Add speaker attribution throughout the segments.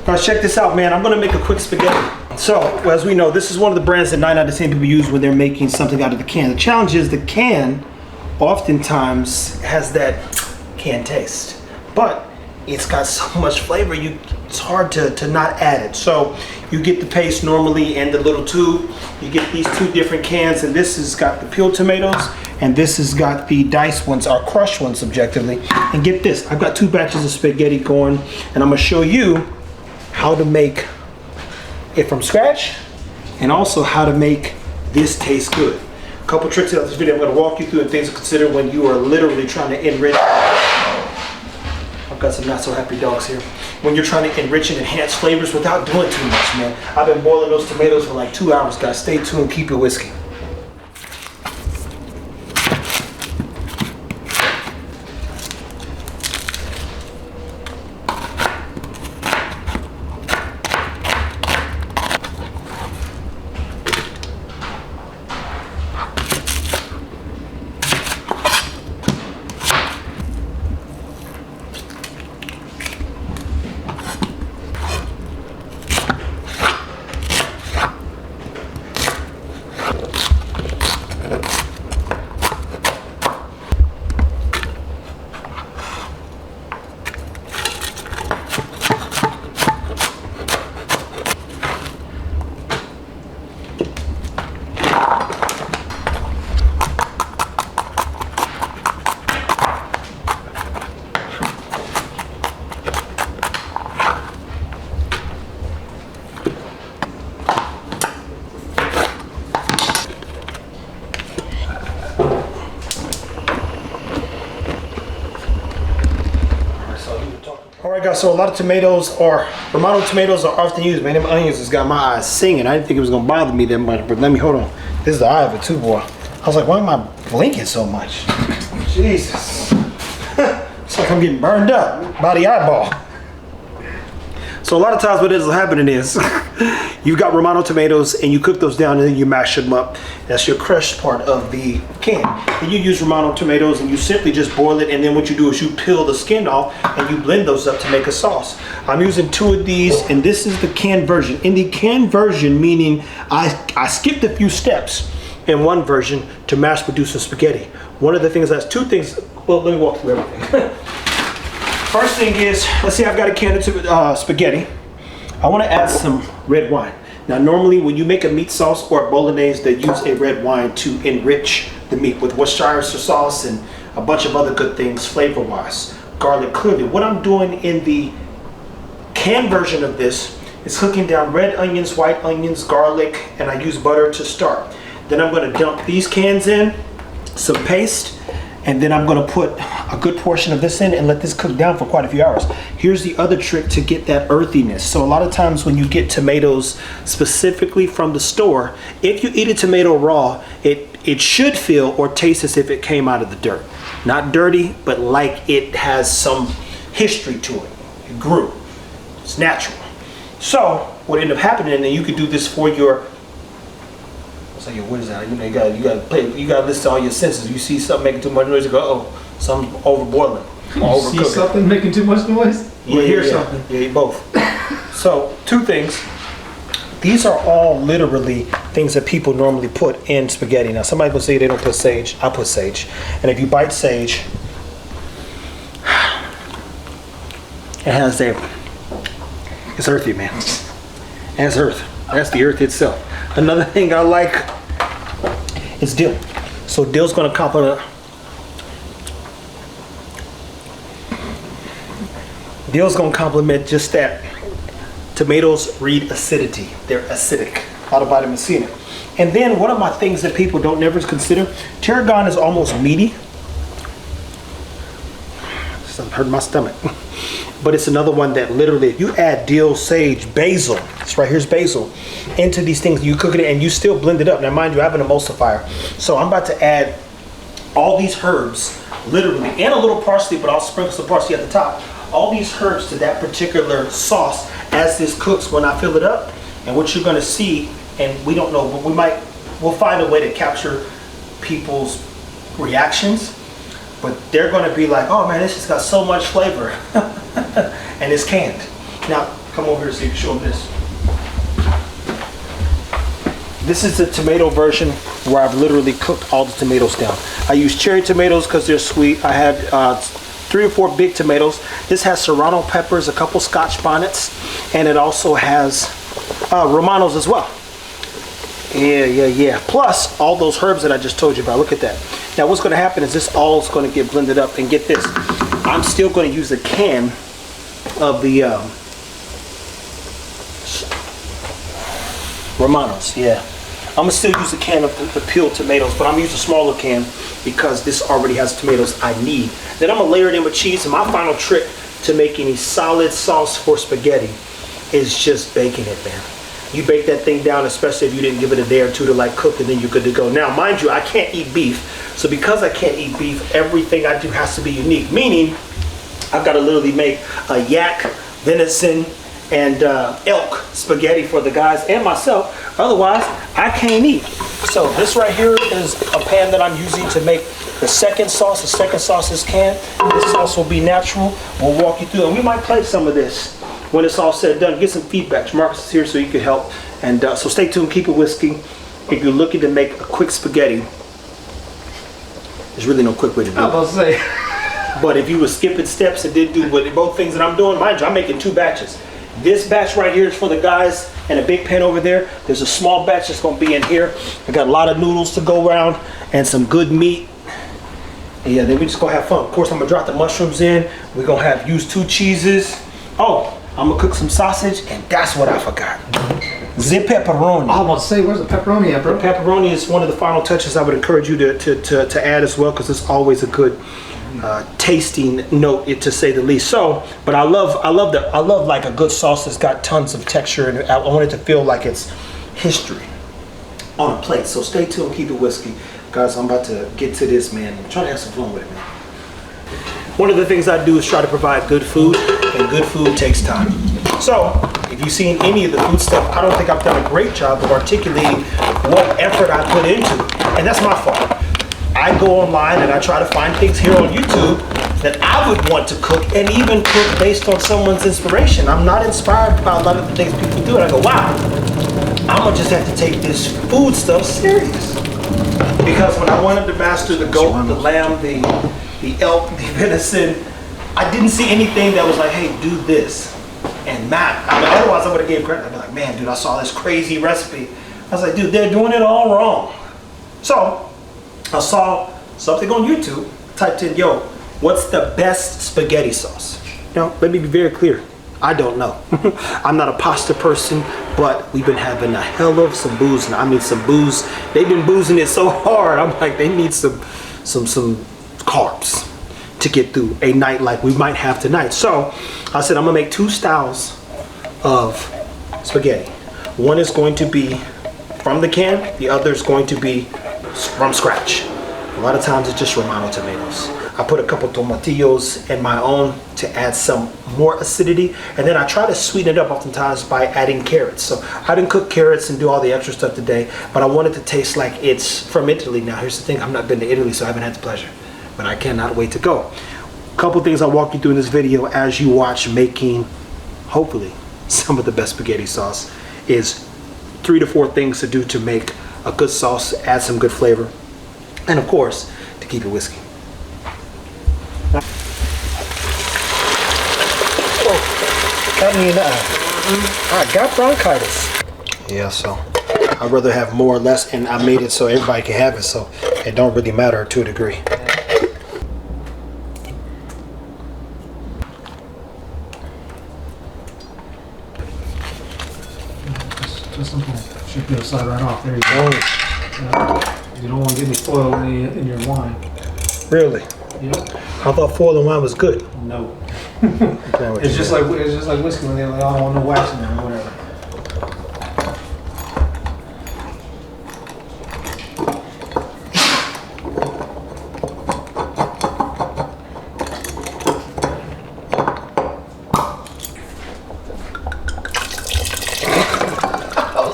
Speaker 1: Guys, check this out, man. I'm gonna make a quick spaghetti. So, as we know, this is one of the brands that 9 out of 10 people use when they're making something out of the can. The challenge is the can oftentimes has that can taste, but it's got so much flavor, it's hard to not add it. So you get the paste normally and the little tube. You get these 2 different cans, and this has got the peeled tomatoes, and this has got the diced ones, or crushed ones subjectively. And get this, I've got 2 batches of spaghetti going, and I'm gonna show you how to make it from scratch, and also how to make this taste good. A couple tricks out of this video I'm going to walk you through, and things to consider when you are literally trying to enrich. I've got some not so happy dogs here. When you're trying to enrich and enhance flavors without doing too much, man. I've been boiling those tomatoes for like 2 hours, guys. Stay tuned, keep it whiskey. Alright guys, so a lot of tomatoes are, Romano tomatoes are often used, man. Them onions has got my eyes singing. I didn't think it was gonna bother me that much, but let me, hold on. This is the eye of it too, boy. I was like, why am I blinking so much? Jesus. It's like I'm getting burned up by the eyeball. So a lot of times what is happening is, you've got Romano tomatoes and you cook those down and then you mash them up. That's your crushed part of the can. And you use Romano tomatoes and you simply just boil it, and then what you do is you peel the skin off and you blend those up to make a sauce. I'm using 2 of these, and this is the canned version. In the canned version, meaning I skipped a few steps in one version to mass produce a spaghetti. One of the things, that's 2 things, well, let me walk through everything. First thing is, let's say I've got a can of spaghetti. I want to add some red wine. Now normally when you make a meat sauce or a bolognese, they use a red wine to enrich the meat with Worcestershire sauce and a bunch of other good things flavor wise. Garlic clearly. What I'm doing in the canned version of this is cooking down red onions, white onions, garlic, and I use butter to start. Then I'm going to dump these cans in, some paste, and then I'm going to put a good portion of this in and let this cook down for quite a few hours. Here's the other trick to get that earthiness. So a lot of times when you get tomatoes specifically from the store, if you eat a tomato raw, it should feel or taste as if it came out of the dirt. Not dirty, but like it has some history to it. It grew. It's natural. So what ended up happening, and you could do this for your, what is that? You gotta listen to all your senses. You see something making too much noise, you go, oh, something's overboiling.
Speaker 2: You see something making too much noise?
Speaker 1: Yeah, hear something. Yeah, both. So 2 things. These are all literally things that people normally put in spaghetti. Now somebody will say they don't put sage. I put sage. And if you bite sage, it has it's earthy, man. And it's earth. That's the earth itself. Another thing I like is dill. So dill's gonna complement. Dill's gonna complement just that. Tomatoes read acidity. They're acidic. A lot of vitamin C in it. And then one of my things that people don't never consider, tarragon is almost meaty. Something hurt my stomach. But it's another one that literally, if you add dill, sage, basil, it's right here's basil, into these things, you cook it and you still blend it up. Now mind you, I have an emulsifier. So I'm about to add all these herbs, literally, and a little parsley, but I'll sprinkle some parsley at the top. All these herbs to that particular sauce as this cooks when I fill it up. And what you're gonna see, and we don't know, but we'll find a way to capture people's reactions. But they're gonna be like, oh man, this has got so much flavor. And it's canned. Now, come over here so you can show them this. This is the tomato version where I've literally cooked all the tomatoes down. I use cherry tomatoes because they're sweet. I had 3 or 4 big tomatoes. This has serrano peppers, a couple scotch bonnets, and it also has Romanos as well. Yeah. Plus all those herbs that I just told you about. Look at that. Now what's going to happen is this all is going to get blended up, and get this. I'm still going to use a can of the Romanos. Yeah. I'm going to still use a can of the peeled tomatoes, but I'm going to use a smaller can because this already has tomatoes I need. Then I'm going to layer it in with cheese, and my final trick to making a solid sauce for spaghetti is just baking it, man. You bake that thing down, especially if you didn't give it a day or two to like cook, and then you're good to go. Now, mind you, I can't eat beef, so because I can't eat beef, everything I do has to be unique, meaning I've got to literally make a yak, venison, and elk spaghetti for the guys and myself. Otherwise, I can't eat. So this right here is a pan that I'm using to make the second sauce. The second sauce is canned. This sauce will be natural. We'll walk you through, and we might play some of this when it's all said and done. Get some feedback. Marcus is here so you can help. And so stay tuned. Keep it whiskey. If you're looking to make a quick spaghetti, there's really no quick way to do it.
Speaker 2: I was about to say.
Speaker 1: But if you were skipping steps and did do both things that I'm doing, mind you, I'm making 2 batches. This batch right here is for the guys, and a big pan over there. There's a small batch that's going to be in here. I got a lot of noodles to go around and some good meat. And yeah, then we just going to have fun. Of course, I'm going to drop the mushrooms in. We're going to use 2 cheeses. Oh, I'm going to cook some sausage, and that's what I forgot. The pepperoni.
Speaker 2: I was about to say, where's the pepperoni at, bro?
Speaker 1: The pepperoni is one of the final touches I would encourage you to add as well, because it's always a good tasting note, to say the least. So, but I love like a good sauce that's got tons of texture, and I want it to feel like it's history on a plate. So stay tuned, keep it whiskey, guys. I'm about to get to this, man. I'm trying to have some fun with it, man. One of the things I do is try to provide good food, and good food takes time. So, if you've seen any of the food stuff, I don't think I've done a great job of articulating what effort I put into it, and that's my fault. I go online and I try to find things here on YouTube that I would want to cook, and even cook based on someone's inspiration. I'm not inspired by a lot of the things people do, and I go, wow, I'm gonna just have to take this food stuff serious. Because when I wanted to master the goat, the lamb, the elk, the venison, I didn't see anything that was like, hey, do this. And man, I mean, otherwise I would have gave credit. I'd be like, man, dude, I saw this crazy recipe. I was like, dude, they're doing it all wrong. So, I saw something on YouTube, typed in, yo, what's the best spaghetti sauce? Now, let me be very clear. I don't know. I'm not a pasta person, but we've been having a hell of some booze. And I mean some booze. They've been boozing it so hard. I'm like, they need some carbs to get through a night like we might have tonight. So I said, I'm gonna make 2 styles of spaghetti. One is going to be from the can. The other is going to be from scratch. A lot of times it's just Romano tomatoes. I put a couple tomatillos in my own to add some more acidity, and then I try to sweeten it up oftentimes by adding carrots. So I didn't cook carrots and do all the extra stuff today, but I wanted to taste like it's from Italy. Now here's the thing, I've not been to Italy, so I haven't had the pleasure, but I cannot wait to go. A couple things I'll walk you through in this video as you watch making, hopefully, some of the best spaghetti sauce is 3 to 4 things to do to make a good sauce, add some good flavor, and of course, to keep it whiskey. Oh, got me in the eye. I got bronchitis. Yeah, so I'd rather have more or less, and I made it so everybody can have it, so it don't really matter to a degree.
Speaker 2: Should be slide right off. There you go. You don't want to get any foil in your wine.
Speaker 1: Really?
Speaker 2: Yeah.
Speaker 1: I thought foil and wine was good.
Speaker 2: No. It's just like whiskey when they're like, oh, I don't want no wax in there or whatever.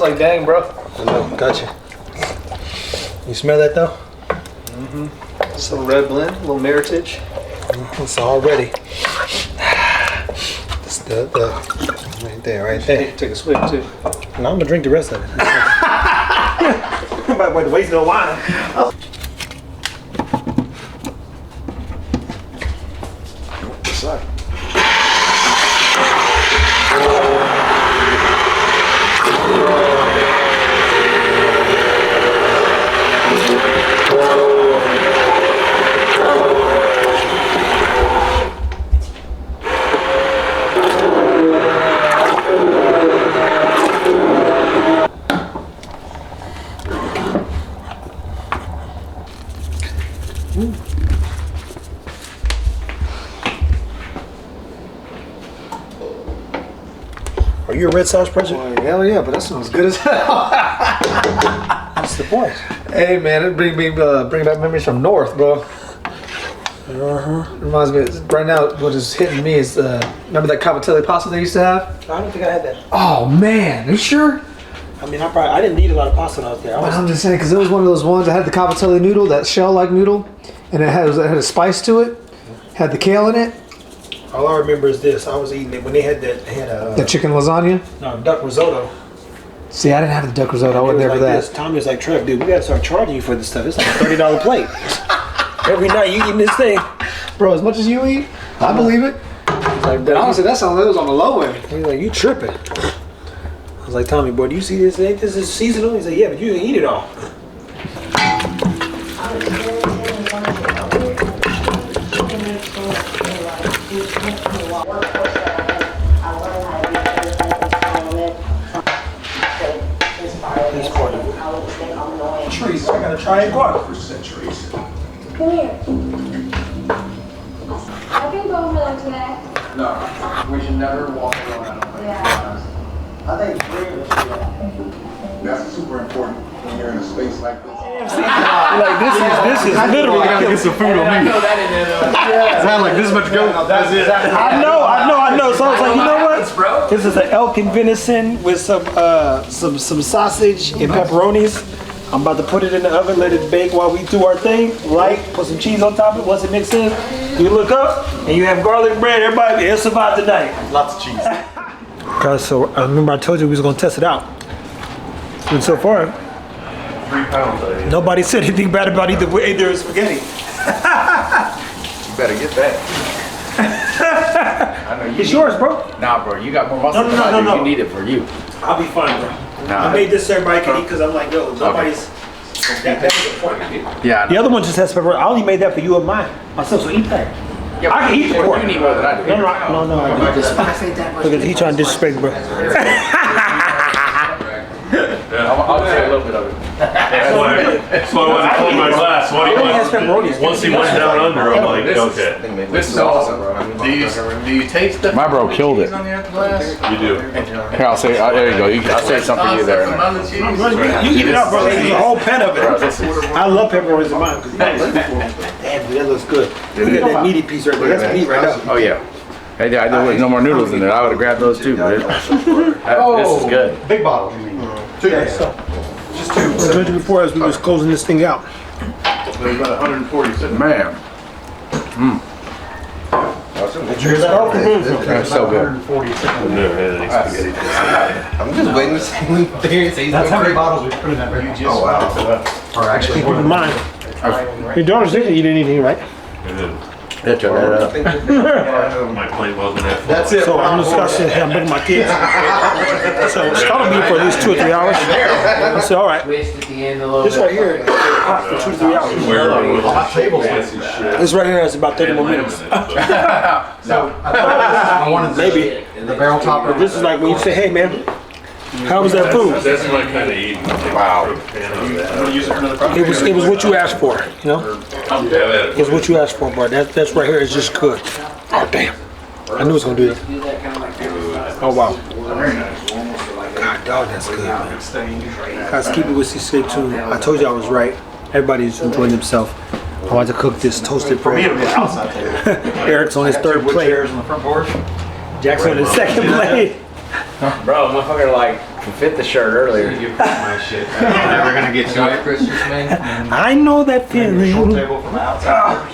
Speaker 2: Like, dang, bro.
Speaker 1: I know, gotcha. You smell that though?
Speaker 2: Mm-hmm. It's a little red blend, a little meritage.
Speaker 1: It's already. It's There, right there.
Speaker 2: Take a swig too.
Speaker 1: And I'm gonna drink the rest of it. I'm about to waste no wine. Are you a red sauce person?
Speaker 2: Boy, hell yeah, but that sounds good as hell.
Speaker 1: That's the point.
Speaker 2: Hey man, it bring back memories from North, bro. Reminds me right now. What is hitting me is remember that cavatelli pasta they used to have?
Speaker 1: I don't think I had that.
Speaker 2: Oh man, are you sure?
Speaker 1: I mean, I didn't need a lot of pasta when I was there.
Speaker 2: I'm just saying because it was one of those ones that had the cavatelli noodle, that shell-like noodle, and it had a spice to it, had the kale in it.
Speaker 1: All I remember is this. I was eating it when they had that. They had a
Speaker 2: The chicken lasagna.
Speaker 1: no duck risotto.
Speaker 2: See, I didn't have the duck risotto. I wasn't there for that.
Speaker 1: Tommy was like, Trev, dude, we gotta start charging you for this stuff. It's like a $30 plate. Every night you eating this thing.
Speaker 2: Bro, as much as you eat, I believe it.
Speaker 1: Like,
Speaker 2: But honestly, that sounded like it was on the low end.
Speaker 1: he's like, you tripping. I was like, Tommy, boy, do you see this? Ain't this is seasonal? He's like, yeah, but you can eat it all. Trees, I gotta try it going.
Speaker 3: For centuries. Come here. I can go over there today.
Speaker 4: No, we should never walk alone. I don't think.
Speaker 3: Yeah.
Speaker 4: I think three of us should. That's super important when you're in a space like this.
Speaker 1: Like this is literally.
Speaker 5: I gotta get some food on me. It's not like this much goat. That's it.
Speaker 1: I know. So I was like, you know what? This is an elk and venison with some sausage and pepperonis. I'm about to put it in the oven, let it bake while we do our thing. Right? Put some cheese on top of it. Once it mixes in, you look up and you have garlic bread. Everybody, it'll survive the night.
Speaker 5: Lots of cheese.
Speaker 1: Guys, so I remember I told you we was gonna test it out. And so far,
Speaker 5: 3 pounds. I
Speaker 1: nobody said anything bad about either spaghetti.
Speaker 5: You better get that. I know you.
Speaker 1: It's yours, bro.
Speaker 5: Nah, bro, you got more muscle
Speaker 1: No.
Speaker 5: than I do. You need it for you.
Speaker 1: I'll be fine, bro.
Speaker 5: Nah.
Speaker 1: I made this so everybody can eat because I'm like, yo, nobody's. That's the point.
Speaker 5: Yeah.
Speaker 1: The other one just has pepperoni. I only made that for you and mine. Myself, so eat that.
Speaker 5: Yeah,
Speaker 1: I can eat the pork.
Speaker 5: You need more than I do.
Speaker 1: No, I do. Look at he trying to disrespect, bro.
Speaker 5: I'll take a little bit of it.
Speaker 6: That's why I wasn't filling my glass. What do
Speaker 1: It only has pepperonis.
Speaker 6: Once he went down under, I'm like, okay.
Speaker 5: This is awesome, bro.
Speaker 6: Do you taste the?
Speaker 7: My bro killed it.
Speaker 6: On the other glass? You do.
Speaker 7: Here, I'll say, there you go. I'll say something for you there.
Speaker 1: You eat it up, bro. There's a whole pan of it. I love pepperonis in mine. Damn, that looks good. Look at that meaty piece right there. That's meat right there.
Speaker 7: Oh, yeah. Hey, there was no more noodles in there. I would have grabbed those too, but this is good.
Speaker 5: Big bottle, you mean?
Speaker 1: Just two. So I mentioned before as we was closing this thing out.
Speaker 6: There's about 147.
Speaker 7: Man. That's so good.
Speaker 6: I've never had any spaghetti.
Speaker 4: I'm just waiting to see when Darren says
Speaker 2: That's how many bottles we put in that bread.
Speaker 6: Oh wow.
Speaker 2: Or actually,
Speaker 1: Keep in mind. Your daughter's didn't eat anything, right?
Speaker 7: Yeah, check that out.
Speaker 6: My plate wasn't that full.
Speaker 4: That's it.
Speaker 1: So I'm discussing I'm bringing my kids. So it's gonna be for at least 2 or 3 hours. I said, all right.
Speaker 4: Twist at the end a little
Speaker 1: This right here, hot for 2 to 3 hours.
Speaker 6: Where are we?
Speaker 5: Hot tables.
Speaker 1: This right here is about 30 more minutes.
Speaker 5: I wanted
Speaker 1: Maybe.
Speaker 5: the barrel topper.
Speaker 1: But this is like when you say, hey man, how was that food?
Speaker 6: That's my kind of eating.
Speaker 7: Wow.
Speaker 1: It was what you asked for, you know? It was what you asked for, bro. That's right here is just good. Oh damn. I knew it was gonna do that. Oh wow. God dog, that's good, man. Guys, keep it with stay tuned. I told you I was right. Everybody's enjoying themselves. I want to cook this toasted bread. Eric's on his 3rd plate.
Speaker 5: Chairs on the front porch.
Speaker 1: Jackson on his 2nd plate.
Speaker 4: Bro, motherfucker like fit the shirt earlier.
Speaker 5: My shit. I'm never gonna get to it.
Speaker 4: Christmas, man.
Speaker 1: I know that feeling.
Speaker 5: Table from outside.